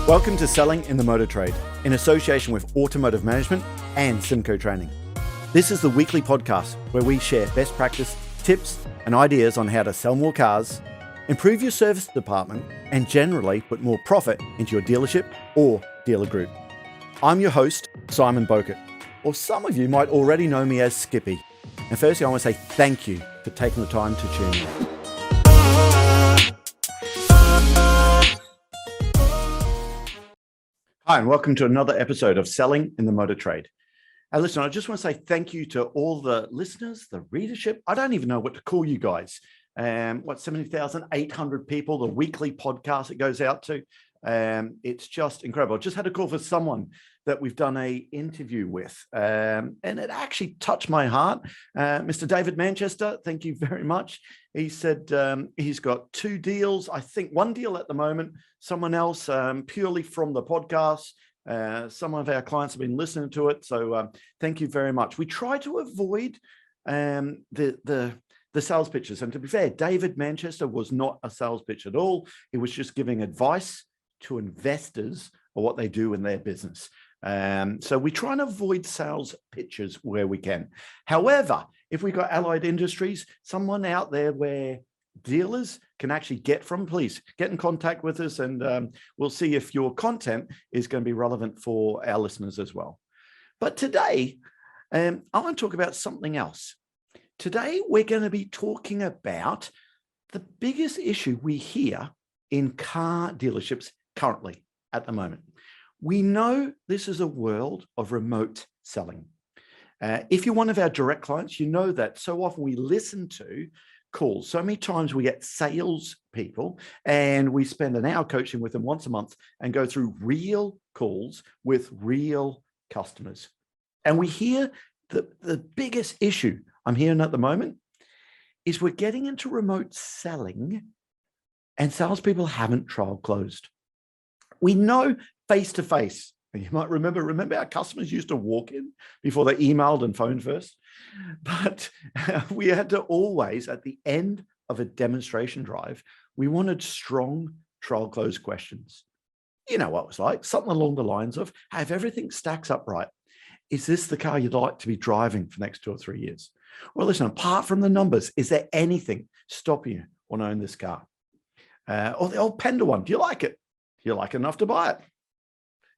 Welcome to Selling in the Motor Trade, in association with Automotive Management and Simco Training. This is the weekly podcast where we share best practice, tips, and ideas on how to sell more cars, improve your service department, and generally put more profit into your dealership or dealer group. I'm your host, Simon Bowkett, or some of you might already know me as Skippy. And firstly, I want to say thank you for taking the time to tune in. Hi, and welcome to another episode of Selling in the Motor Trade. Listen, I just want to say thank you to all the listeners, the readership. I don't even know what to call you guys. 70,800 people, the weekly podcast it goes out to. It's just incredible. I just had a call for someone that we've done a interview with, and it actually touched my heart. Mr. David Manchester, thank you very much. He said he's got 2 deals, I think 1 deal at the moment, someone else purely from the podcast. Some of our clients have been listening to it, so thank you very much. We try to avoid the sales pitches, and to be fair, David Manchester was not a sales pitch at all. He was just giving advice to investors on what they do in their business. So we try and avoid sales pitches where we can. However, if we've got allied industries, someone out there where dealers can actually get from, please get in contact with us, and we'll see if your content is going to be relevant for our listeners as well. But today, I want to talk about something else. Today, we're going to be talking about the biggest issue we hear in car dealerships currently at the moment. We know this is a world of remote selling. If you're one of our direct clients, you know that so often we listen to calls. So many times we get sales people and we spend an hour coaching with them once a month and go through real calls with real customers. And we hear the biggest issue I'm hearing at the moment is we're getting into remote selling and salespeople haven't trial closed. We know face-to-face. You might remember our customers used to walk in before they emailed and phoned first. But we had to always, at the end of a demonstration drive, we wanted strong trial close questions. You know what it was like, something along the lines of, hey, if everything stacks up right, is this the car you'd like to be driving for the next 2 or 3 years? Well, listen, apart from the numbers, is there anything stopping you on owning this car? Or the old Panda one, do you like it? Do you like it enough to buy it?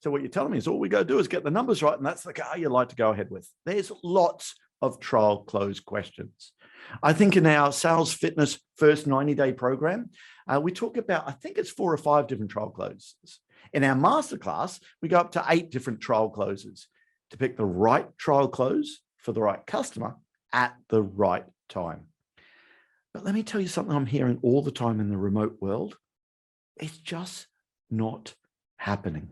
So what you're telling me is all we got to do is get the numbers right, and that's the car you'd like to go ahead with. There's lots of trial close questions. I think in our sales fitness first 90-day program, we talk about, I think it's 4 or 5 different trial closes. In our masterclass, we go up to 8 different trial closes to pick the right trial close for the right customer at the right time. But let me tell you something I'm hearing all the time in the remote world. It's just not happening.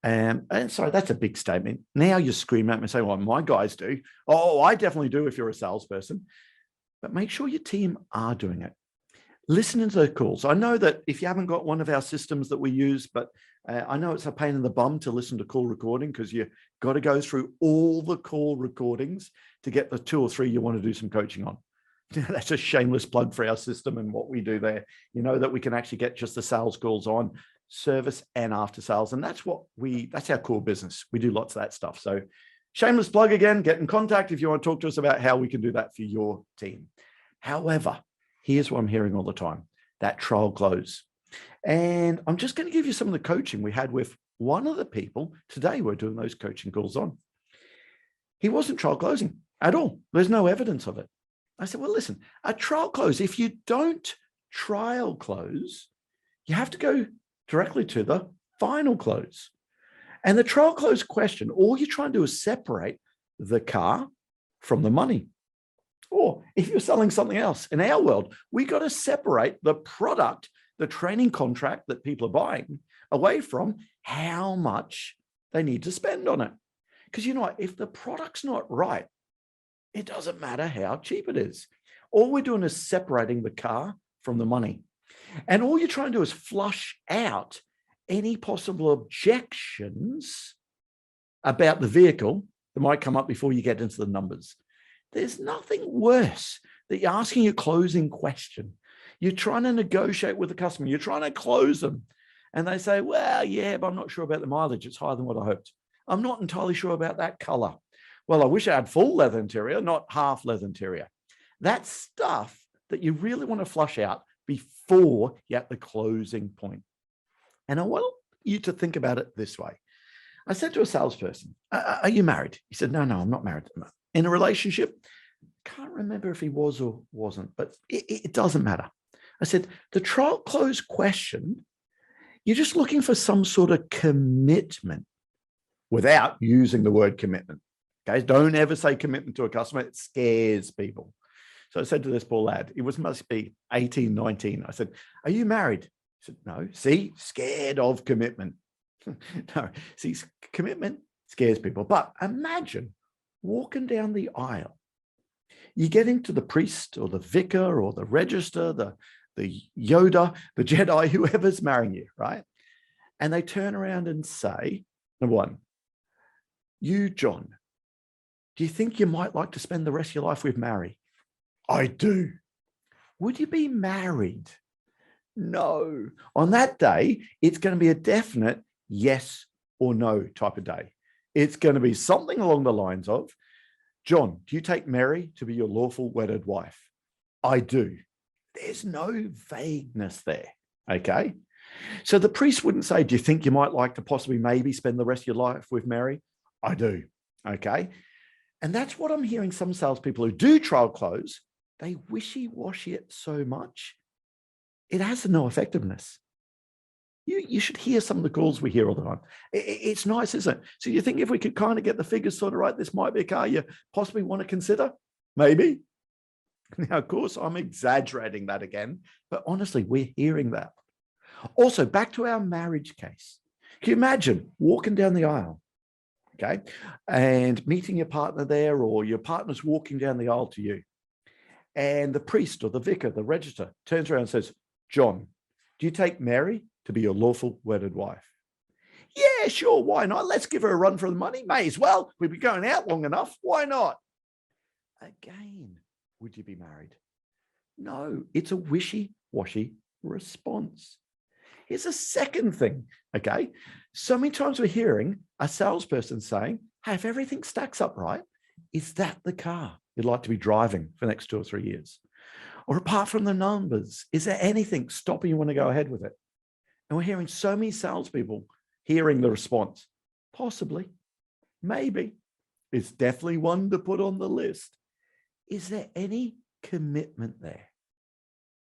And sorry, that's a big statement. Now you're screaming at me and saying, well, my guys do. Oh, I definitely do if you're a salesperson. But make sure your team are doing it. Listening to the calls. I know that if you haven't got one of our systems that we use, but I know it's a pain in the bum to listen to call recording because you got to go through all the call recordings to get the 2 or 3 you want to do some coaching on. That's a shameless plug for our system and what we do there. You know that we can actually get just the sales calls on, service and after sales. And that's our core business. We do lots of that stuff. So shameless plug again, get in contact if you want to talk to us about how we can do that for your team. However, here's what I'm hearing all the time, that trial close. And I'm just going to give you some of the coaching we had with one of the people today we're doing those coaching calls on. He wasn't trial closing at all. There's no evidence of it. I said, well, listen, a trial close, if you don't trial close, you have to go directly to the final close. And the trial close question, all you're trying to do is separate the car from the money. Or if you're selling something else, in our world, we got to separate the product, the training contract that people are buying, away from how much they need to spend on it. Because you know what, if the product's not right, it doesn't matter how cheap it is. All we're doing is separating the car from the money. And all you're trying to do is flush out any possible objections about the vehicle that might come up before you get into the numbers. There's nothing worse than you're asking a closing question. You're trying to negotiate with the customer. You're trying to close them. And they say, well, yeah, but I'm not sure about the mileage. It's higher than what I hoped. I'm not entirely sure about that color. Well, I wish I had full leather interior, not half leather interior. That's stuff that you really want to flush out before you're at the closing point. And I want you to think about it this way. I said to a salesperson, are you married? He said, no, I'm not married. In a relationship? Can't remember if he was or wasn't, but it doesn't matter. I said, the trial close question, you're just looking for some sort of commitment without using the word commitment. Okay, don't ever say commitment to a customer. It scares people. So I said to this poor lad, he must be 18, 19. I said, are you married? He said, no. See, scared of commitment. No, see, commitment scares people. But imagine walking down the aisle. You're getting to the priest or the vicar or the register, the Yoda, the Jedi, whoever's marrying you, right? And they turn around and say, number one, you, John, do you think you might like to spend the rest of your life with Mary? I do. Would you be married? No. On that day, it's going to be a definite yes or no type of day. It's going to be something along the lines of, John, do you take Mary to be your lawful wedded wife? I do. There's no vagueness there, okay? So the priest wouldn't say, do you think you might like to possibly maybe spend the rest of your life with Mary? I do, okay? And that's what I'm hearing some salespeople who do trial close, they wishy-washy it so much, it has no effectiveness. You should hear some of the calls we hear all the time. It's nice, isn't it? So you think if we could kind of get the figures sort of right, this might be a car you possibly want to consider? Maybe. Now, of course, I'm exaggerating that again, but honestly, we're hearing that. Also, back to our marriage case. Can you imagine walking down the aisle, okay, and meeting your partner there, or your partner's walking down the aisle to you, and the priest or the vicar, the register, turns around and says, John, do you take Mary to be your lawful wedded wife? Yeah, sure, why not? Let's give her a run for the money. May as well. We've been going out long enough. Why not? Again, would you be married? No, it's a wishy-washy response. Here's a second thing, okay? So many times we're hearing a salesperson saying, hey, if everything stacks up right, is that the car you'd like to be driving for the next 2 or 3 years? Or apart from the numbers, is there anything stopping you want to go ahead with it? And we're hearing so many salespeople hearing the response, possibly, maybe, it's definitely one to put on the list. Is there any commitment there?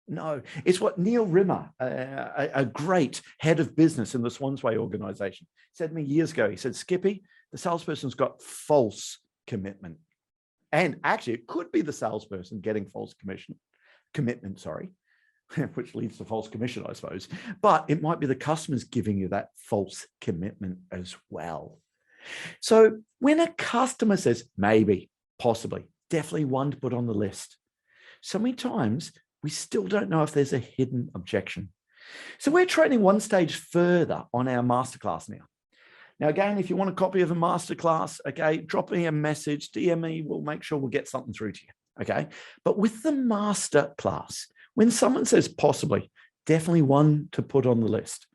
No, it's what Neil Rimmer, a great head of business in the Swansway organization, said to me years ago. He said, Skippy, the salesperson's got false commitment. And actually, it could be the salesperson getting false commitment, which leads to false commission, I suppose. But it might be the customers giving you that false commitment as well. So when a customer says, maybe, possibly, definitely one to put on the list, so many times we still don't know if there's a hidden objection. So we're training one stage further on our masterclass now. Now, again, if you want a copy of a masterclass, okay, drop me a message, DM me, we'll make sure we'll get something through to you, okay? But with the masterclass, when someone says possibly, definitely one to put on the list,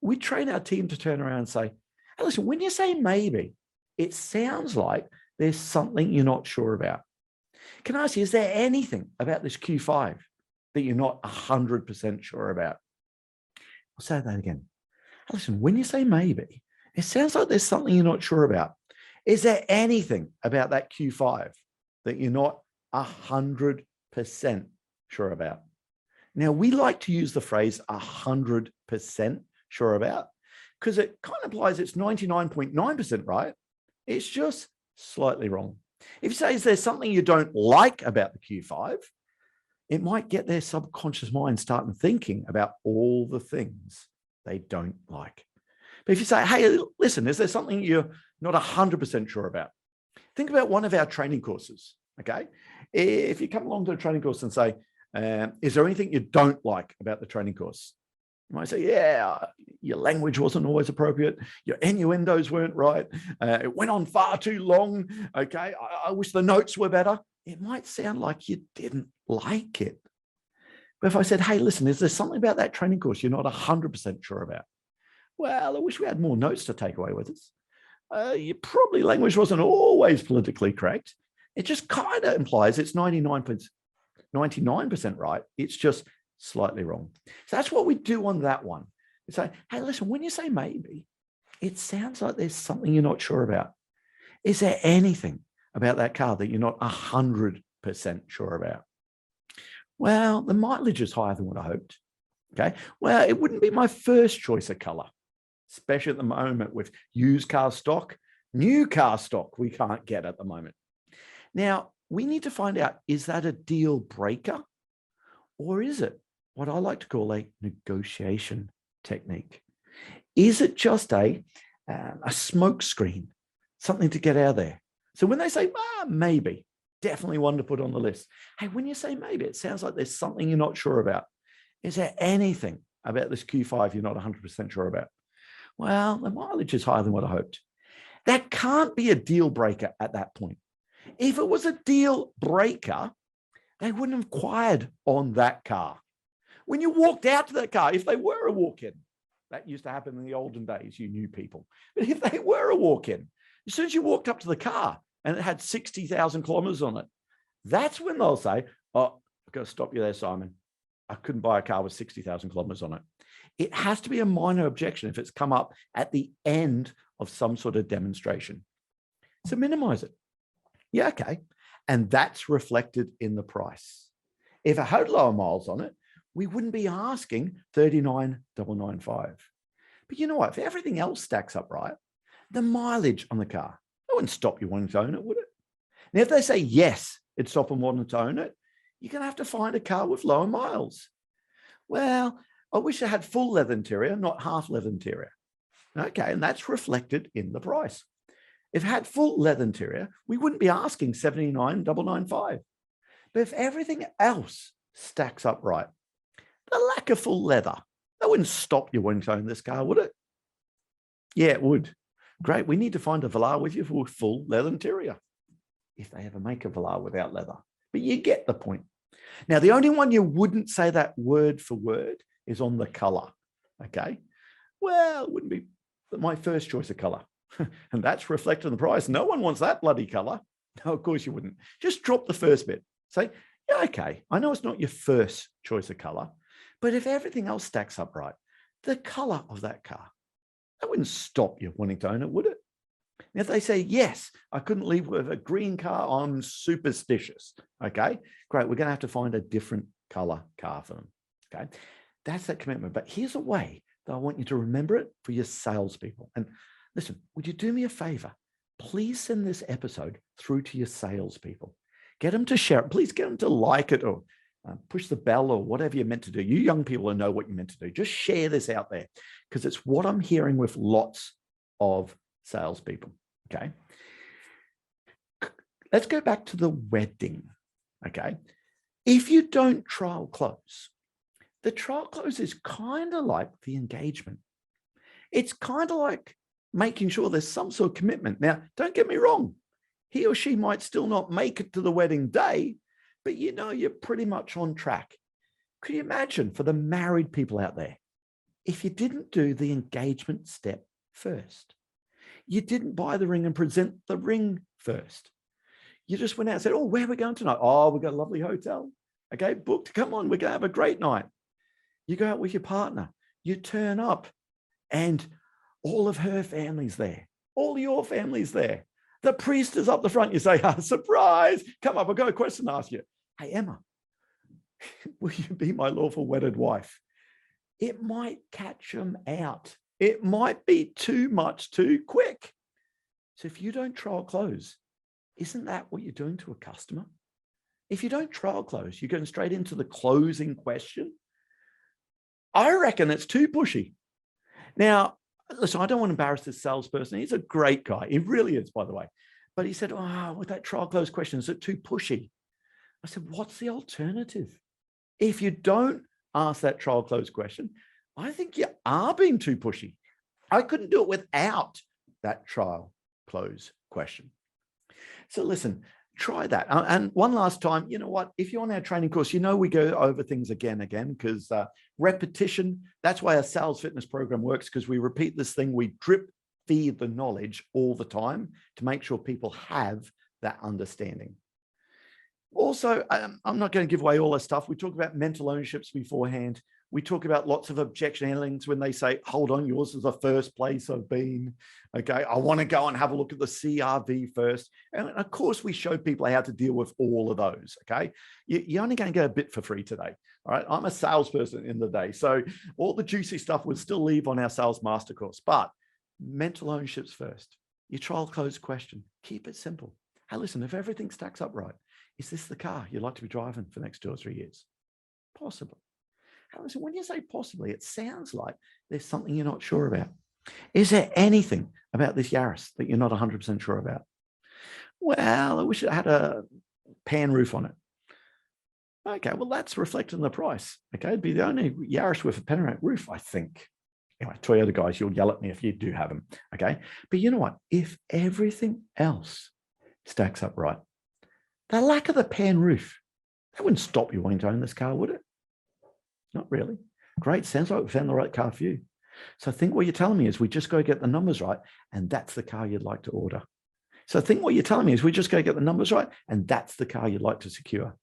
we train our team to turn around and say, hey, listen, when you say maybe, it sounds like there's something you're not sure about. Can I ask you, is there anything about this Q5 that you're not 100% sure about? I'll say that again. Hey, listen, when you say maybe, it sounds like there's something you're not sure about. Is there anything about that Q5 that you're not 100% sure about? Now, we like to use the phrase 100% sure about because it kind of implies it's 99.9% right. It's just slightly wrong. If you say, is there something you don't like about the Q5, it might get their subconscious mind starting thinking about all the things they don't like. But if you say, hey, listen, is there something you're not 100% sure about? Think about one of our training courses, okay? If you come along to a training course and say, is there anything you don't like about the training course? You might say, yeah, your language wasn't always appropriate. Your innuendos weren't right. It went on far too long, okay? I wish the notes were better. It might sound like you didn't like it. But if I said, hey, listen, is there something about that training course you're not 100% sure about? Well, I wish we had more notes to take away with us. Probably language wasn't always politically correct. It just kind of implies it's 99% right. It's just slightly wrong. So that's what we do on that one. We say, hey, listen, when you say maybe, it sounds like there's something you're not sure about. Is there anything about that car that you're not 100% sure about? Well, the mileage is higher than what I hoped. Okay. Well, it wouldn't be my first choice of color, especially at the moment with used car stock, new car stock we can't get at the moment. Now, we need to find out, is that a deal breaker or is it what I like to call a negotiation technique? Is it just a smoke screen, something to get out there? So when they say, maybe, definitely one to put on the list. Hey, when you say maybe, it sounds like there's something you're not sure about. Is there anything about this Q5 you're not 100% sure about? Well, the mileage is higher than what I hoped. That can't be a deal breaker at that point. If it was a deal breaker, they wouldn't have inquired on that car. When you walked out to that car, if they were a walk-in, that used to happen in the olden days, you knew people. But if they were a walk-in, as soon as you walked up to the car and it had 60,000 kilometers on it, that's when they'll say, oh, I've got to stop you there, Simon. I couldn't buy a car with 60,000 kilometers on it. It has to be a minor objection if it's come up at the end of some sort of demonstration. So minimize it. Yeah, okay. And that's reflected in the price. If it had lower miles on it, we wouldn't be asking $39,995. But you know what? If everything else stacks up right, the mileage on the car, that wouldn't stop you wanting to own it, would it? And if they say yes, it'd stop them wanting to own it, you're going to have to find a car with lower miles. Well, I wish I had full leather interior, not half leather interior. Okay, and that's reflected in the price. If it had full leather interior, we wouldn't be asking $79,995. But if everything else stacks up right, the lack of full leather, that wouldn't stop you wanting to own this car, would it? Yeah, it would. Great. We need to find a Velar with you for full leather interior, if they ever make a Velar without leather. But you get the point. Now, the only one you wouldn't say that word for word is on the color. Okay. Well, it wouldn't be my first choice of color. And that's reflected in the price. No one wants that bloody color. No, of course you wouldn't. Just drop the first bit. Say, yeah, okay, I know it's not your first choice of color, but if everything else stacks up right, the color of that car, that wouldn't stop you wanting to own it, would it? And if they say, yes, I couldn't leave with a green car, I'm superstitious. Okay, great. We're going to have to find a different color car for them. Okay, that's that commitment. But here's a way that I want you to remember it for your salespeople. And listen, would you do me a favor? Please send this episode through to your salespeople. Get them to share it. Please get them to like it or push the bell or whatever you're meant to do. You young people who know what you're meant to do. Just share this out there because it's what I'm hearing with lots of salespeople. Okay. Let's go back to the wedding. Okay. If you don't trial close, the trial close is kind of like the engagement. It's kind of like making sure there's some sort of commitment. Now, don't get me wrong. He or she might still not make it to the wedding day, but you know you're pretty much on track. Could you imagine for the married people out there, if you didn't do the engagement step first? You didn't buy the ring and present the ring first. You just went out and said, oh, where are we going tonight? Oh, we've got a lovely hotel. Okay, booked. Come on, we're going to have a great night. You go out with your partner. You turn up and all of her family's there. All your family's there. The priest is up the front. You say, surprise, come up. I've got a question to ask you. Hey, Emma, will you be my lawful wedded wife? It might catch them out. It might be too much too quick. So if you don't trial close, isn't that what you're doing to a customer? If you don't trial close, you're going straight into the closing question. I reckon it's too pushy. Now, listen, I don't want to embarrass this salesperson. He's a great guy. He really is, by the way. But he said, oh, with that trial close question, is it too pushy? I said, what's the alternative? If you don't ask that trial close question, I think you are being too pushy. I couldn't do it without that trial close question. So listen, Try that. And one last time, you know what? If you're on our training course, we go over things again, because repetition, that's why our sales fitness program works, because we repeat this thing, we drip feed the knowledge all the time to make sure people have that understanding. Also, I'm not going to give away all this stuff. We talk about mental ownerships beforehand. We talk about lots of objection handlings when they say, hold on, yours is the first place I've been. Okay, I want to go and have a look at the CRV first. And of course, we show people how to deal with all of those. Okay, you're only going to get a bit for free today. All right, I'm a salesperson in the day. So all the juicy stuff will still leave on our sales master course. But mental ownerships first. Your trial close question. Keep it simple. Hey, listen, if everything stacks up right, is this the car you'd like to be driving for the next 2 or 3 years? Possibly. So when you say possibly, it sounds like there's something you're not sure about. Is there anything about this Yaris that you're not 100% sure about? Well, I wish it had a pan roof on it. Okay, well, that's reflected in the price. Okay, it'd be the only Yaris with a panoramic roof, I think. Anyway, Toyota guys, you'll yell at me if you do have them. Okay, but you know what? If everything else stacks up right, the lack of the pan roof, that wouldn't stop you wanting to own this car, would it? Not really. Great. Sounds like we found the right car for you. So I think what you're telling me is we just got to get the numbers right, and that's the car you'd like to order. So I think what you're telling me is we just got to get the numbers right, and that's the car you'd like to secure.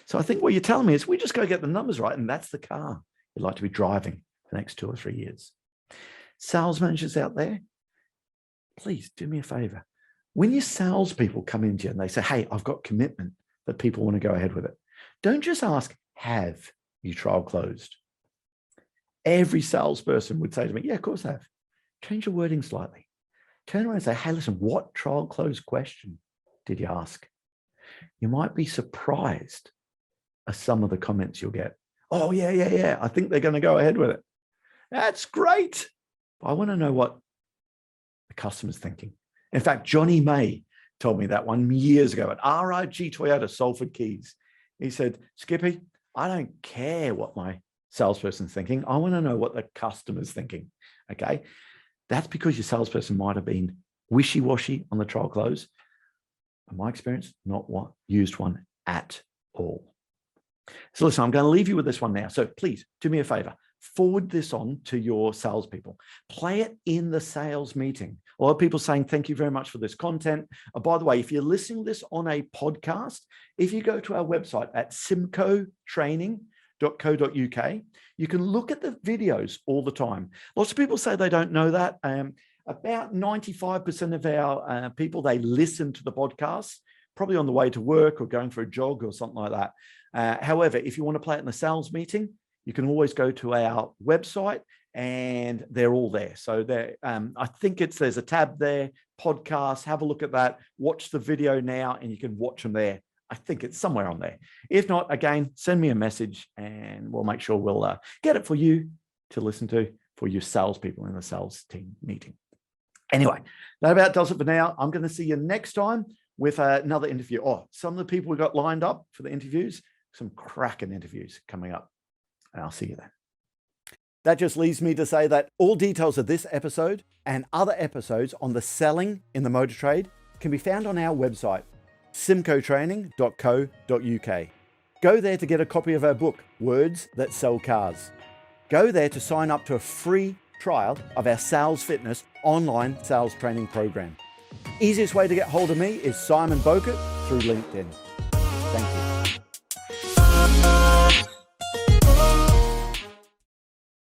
So I think what you're telling me is we just got to get the numbers right, and that's the car you'd like to be driving for the next 2 or 3 years. Sales managers out there, please do me a favor. When your salespeople come into you and they say, hey, I've got commitment that people want to go ahead with it, don't just ask, have you trial closed? Every salesperson would say to me, yeah, of course I have. Change your wording slightly. Turn around and say, hey, listen, what trial close question did you ask? You might be surprised at some of the comments you'll get. Oh, yeah. I think they're going to go ahead with it. That's great. But I want to know what the customer's thinking. In fact, Johnny May told me that one years ago at RIG Toyota, Salford Keys. He said, Skippy, I don't care what my salesperson's thinking. I want to know what the customer's thinking. Okay. That's because your salesperson might have been wishy-washy on the trial close. In my experience, not used one at all. So listen, I'm going to leave you with this one now. So please do me a favor. Forward this on to your salespeople. Play it in the sales meeting. A lot of people saying, thank you very much for this content. By the way, if you're listening to this on a podcast, if you go to our website at simcotraining.co.uk, you can look at the videos all the time. Lots of people say they don't know that. About 95% of our people, they listen to the podcast, probably on the way to work or going for a jog or something like that. However, if you want to play it in the sales meeting, you can always go to our website and they're all there. So there, I think there's a tab there, podcasts, have a look at that, watch the video now, and you can watch them there. I think it's somewhere on there. If not, again, send me a message and we'll make sure we'll get it for you to listen to for your salespeople in the sales team meeting. Anyway, that about does it for now. I'm going to see you next time with another interview. Oh, some of the people we got lined up for the interviews, some cracking interviews coming up. And I'll see you then. That just leaves me to say that all details of this episode and other episodes on the selling in the motor trade can be found on our website, simcotraining.co.uk. Go there to get a copy of our book, Words That Sell Cars. Go there to sign up to a free trial of our Sales Fitness online sales training program. Easiest way to get hold of me is Simon Bowkett through LinkedIn.